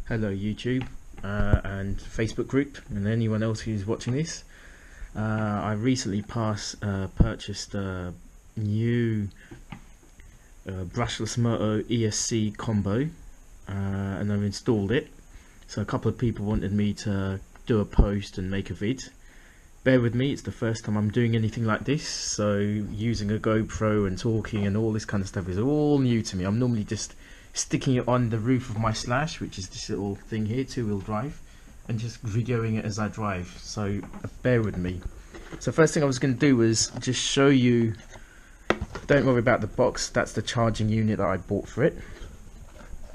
Hello YouTube and Facebook group and anyone else who's watching this. I recently purchased a new Brushless Moto ESC combo and I've installed it. So a couple of people wanted me to do a post and make a vid. Bear with me, it's the first time I'm doing anything like this, so using a GoPro and talking and all this kind of stuff is all new to me. I'm normally just sticking it on the roof of my Slash, which is this little thing here, two-wheel drive, and just videoing it as I drive, so bear with me. So first thing I was going to do was just show you, don't worry about the box, that's the charging unit that I bought for it.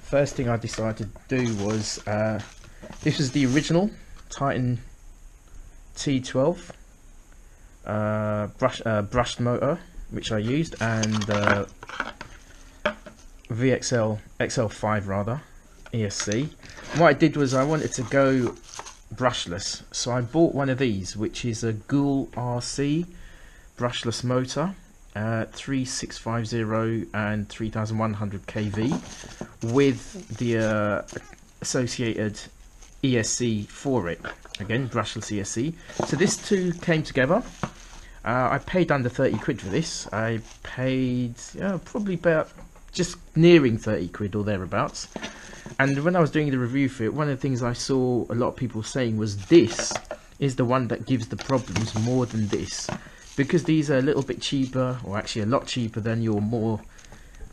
First thing I decided to do was, this is the original Titan T12 brushed motor which I used, and VXL XL5 rather ESC. What I did was I wanted to go brushless, so I bought one of these, which is a Ghoul RC brushless motor, 3650 and 3100 kV with the associated ESC for it, again brushless ESC. So this two came together. I paid under 30 quid for this. I paid probably about just nearing 30 quid or thereabouts. And when I was doing the review for it, one of the things I saw a lot of people saying was this is the one that gives the problems more than this, because these are a little bit cheaper, or actually a lot cheaper than your more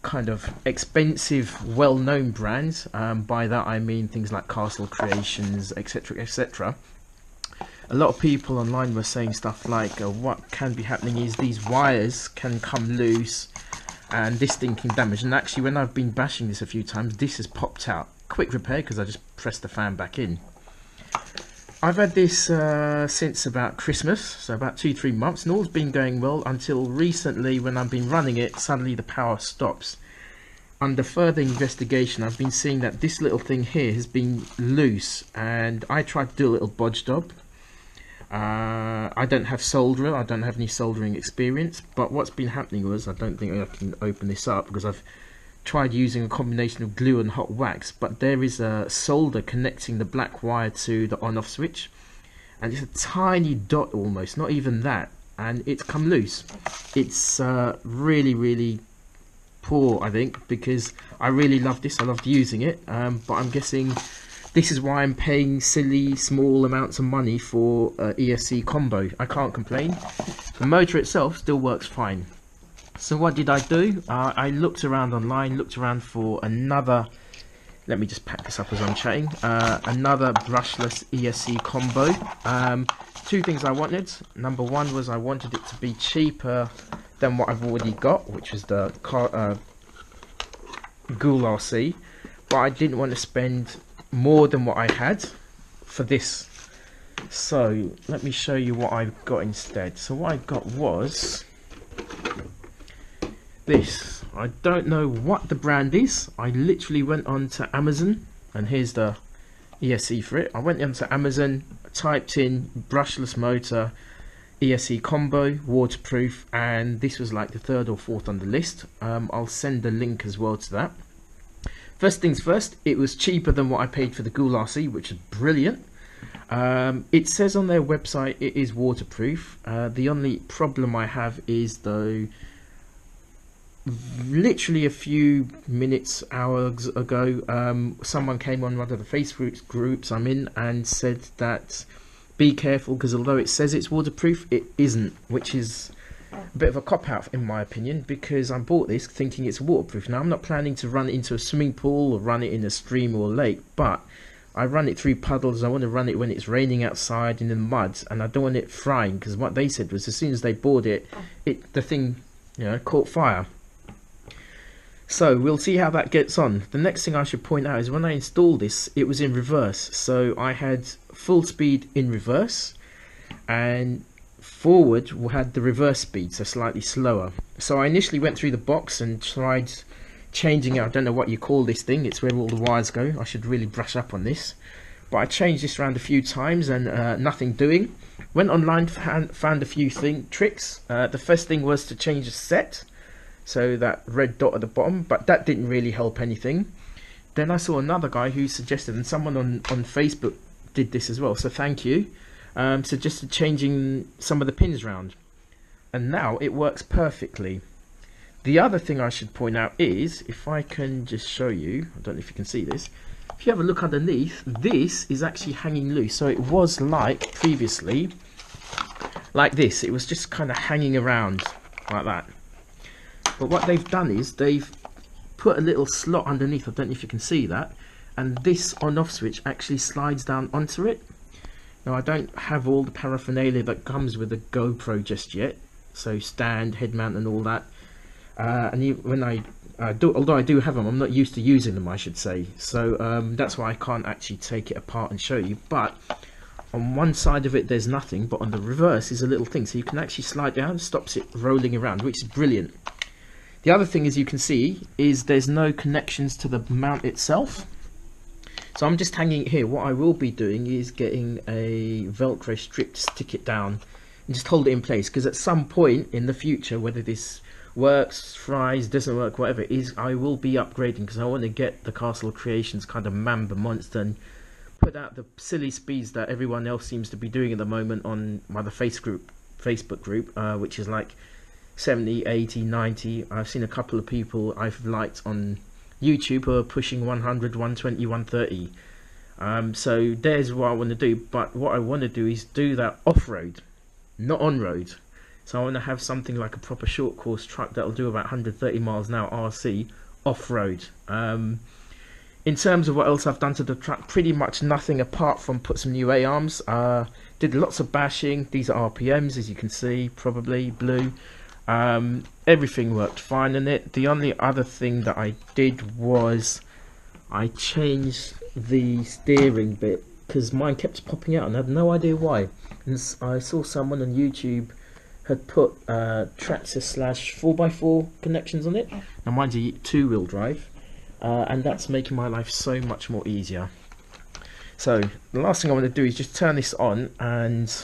kind of expensive well-known brands. By that I mean things like Castle Creations, etc, etc. A lot of people online were saying stuff like what can be happening is these wires can come loose and this thing can damage, and actually when I've been bashing this a few times, this has popped out. Quick repair because I just pressed the fan back in. I've had this since about Christmas, so about 2-3 months, and all's been going well until recently when I've been running it, suddenly the power stops. Under further investigation I've been seeing that this little thing here has been loose, and I tried to do a little bodge job. I don't have solderer, I don't have any soldering experience, but what's been happening was, I don't think I can open this up because I've tried using a combination of glue and hot wax, but there is a solder connecting the black wire to the on-off switch, and it's a tiny dot almost, not even that, and it's come loose. It's really poor, I think, because I really love this, I loved using it, but I'm guessing this is why I'm paying silly small amounts of money for ESC combo. I can't complain. The motor itself still works fine. So what did I do? I looked around online, looked around for another, let me just pack this up as I'm chatting, another brushless ESC combo. Two things I wanted. Number one was I wanted it to be cheaper than what I've already got, which is the Ghoul RC, but I didn't want to spend more than what I had for this. So let me show you what I've got instead. So what I got was this. I don't know what the brand is. I literally went on to Amazon, and here's the ESC for it. I went onto Amazon, typed in brushless motor ESC combo, waterproof, and this was like the third or fourth on the list. I'll send a link as well to that. First things first, it was cheaper than what I paid for the Ghoul RC, which is brilliant. It says on their website it is waterproof. The only problem I have is, though, literally a few minutes, hours ago, someone came on one of the Facebook groups I'm in and said that be careful, because although it says it's waterproof, it isn't, which is a bit of a cop-out in my opinion, because I bought this thinking it's waterproof. Now I'm not planning to run it into a swimming pool or run it in a stream or a lake, but I run it through puddles. I want to run it when it's raining outside in the mud, and I don't want it frying, because what they said was as soon as they bought it, the thing, you know, caught fire. So we'll see how that gets on. The next thing I should point out is when I installed this, it was in reverse, so I had full speed in reverse, and forward had the reverse speed, so slightly slower. So I initially went through the box and tried changing it. I don't know what you call this thing, it's where all the wires go. I should really brush up on this, but I changed this around a few times and nothing doing. Went online, found a few tricks. The first thing was to change the set, so that red dot at the bottom, but that didn't really help anything. then I saw another guy who suggested, and someone on Facebook did this as well, so thank you, suggested changing some of the pins around, and now it works perfectly. The other thing I should point out is, if I can just show you, I don't know if you can see this, if you have a look underneath, this is actually hanging loose. So it was like previously, like this, it was just kind of hanging around like that. But what they've done is they've put a little slot underneath, I don't know if you can see that, and this on off switch actually slides down onto it. Now I don't have all the paraphernalia that comes with a GoPro just yet, so stand, head mount and all that. When although I do have them, I'm not used to using them, I should say. So that's why I can't actually take it apart and show you. But on one side of it, there's nothing, but on the reverse is a little thing, so you can actually slide down, stops it rolling around, which is brilliant. The other thing, as you can see, is there's no connections to the mount itself. So I'm just hanging it here. What I will be doing is getting a Velcro strip to stick it down and just hold it in place, because at some point in the future, whether this works, fries, doesn't work, whatever it is, I will be upgrading, because I want to get the Castle Creations kind of Mamba monster and put out the silly speeds that everyone else seems to be doing at the moment on my Facebook group, which is like 70, 80, 90. I've seen a couple of people I've liked on YouTube who are pushing 100, 120, 130. So there's what I want to do, but what I want to do is do that off-road, not on-road. So I want to have something like a proper short course truck that'll do about 130 miles an hour RC off-road. In terms of what else I've done to the truck, pretty much nothing apart from put some new A-arms. Did lots of bashing. These are RPMs, as you can see, probably blue. Everything worked fine in it. The only other thing that I did was I changed the steering bit, because mine kept popping out and I had no idea why. And I saw someone on YouTube had put tractor / 4x4 connections on it. Now mine's a 2-wheel drive, and that's making my life so much more easier. So the last thing I want to do is just turn this on and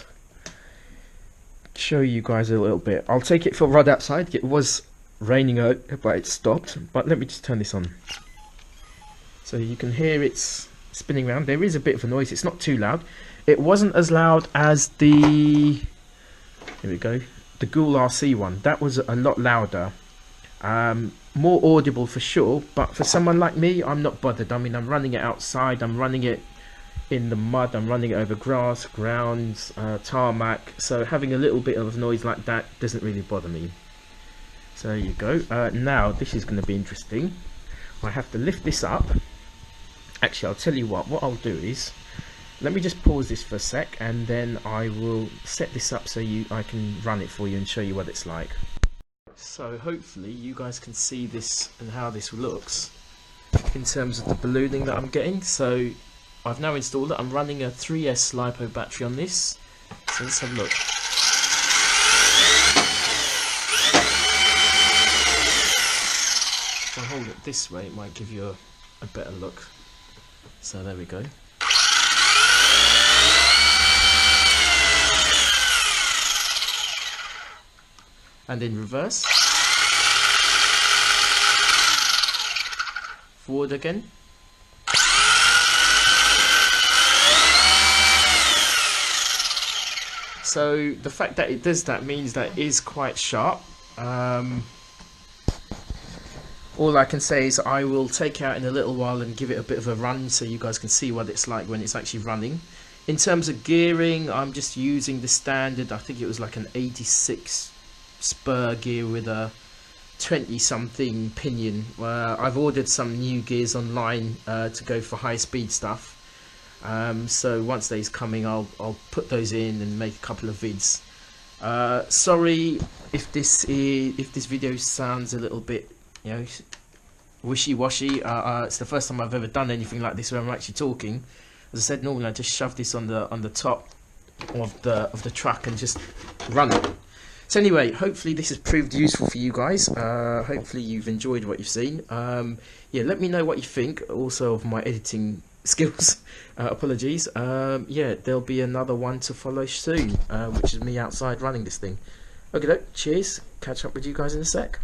show you guys a little bit. I'll take it for a ride outside. It was raining out, but it stopped. But let me just turn this on. So you can hear it's spinning around. There is a bit of a noise. It's not too loud. It wasn't as loud as the... Here we go. The Ghoul RC one. That was a lot louder. More audible for sure, but for someone like me, I'm not bothered. I mean, I'm running it outside, I'm running it in the mud, I'm running it over grass, grounds, tarmac, so having a little bit of noise like that doesn't really bother me. So there you go. Now, this is going to be interesting. I have to lift this up. Actually, I'll tell you what I'll do is, let me just pause this for a sec, and then I will set this up so I can run it for you and show you what it's like. So hopefully you guys can see this and how this looks in terms of the ballooning that I'm getting. So I've now installed it. I'm running a 3S LiPo battery on this. So let's have a look. If I hold it this way, it might give you a better look. So there we go. And in reverse, forward again, so the fact that it does that means that it is quite sharp. All I can say is I will take it out in a little while and give it a bit of a run so you guys can see what it's like when it's actually running. In terms of gearing, I'm just using the standard, I think it was like an 86 spur gear with a 20 something pinion. I've ordered some new gears online to go for high speed stuff, so once they's coming I'll put those in and make a couple of vids. Sorry if this video sounds a little bit, you know, wishy-washy. It's the first time I've ever done anything like this where I'm actually talking. As I said, normally I just shove this on the top of the truck and just run it. So anyway, hopefully this has proved useful for you guys. Hopefully you've enjoyed what you've seen. Yeah, let me know what you think also of my editing skills. Apologies. Yeah, there'll be another one to follow soon, which is me outside running this thing. Okay, cheers. Catch up with you guys in a sec.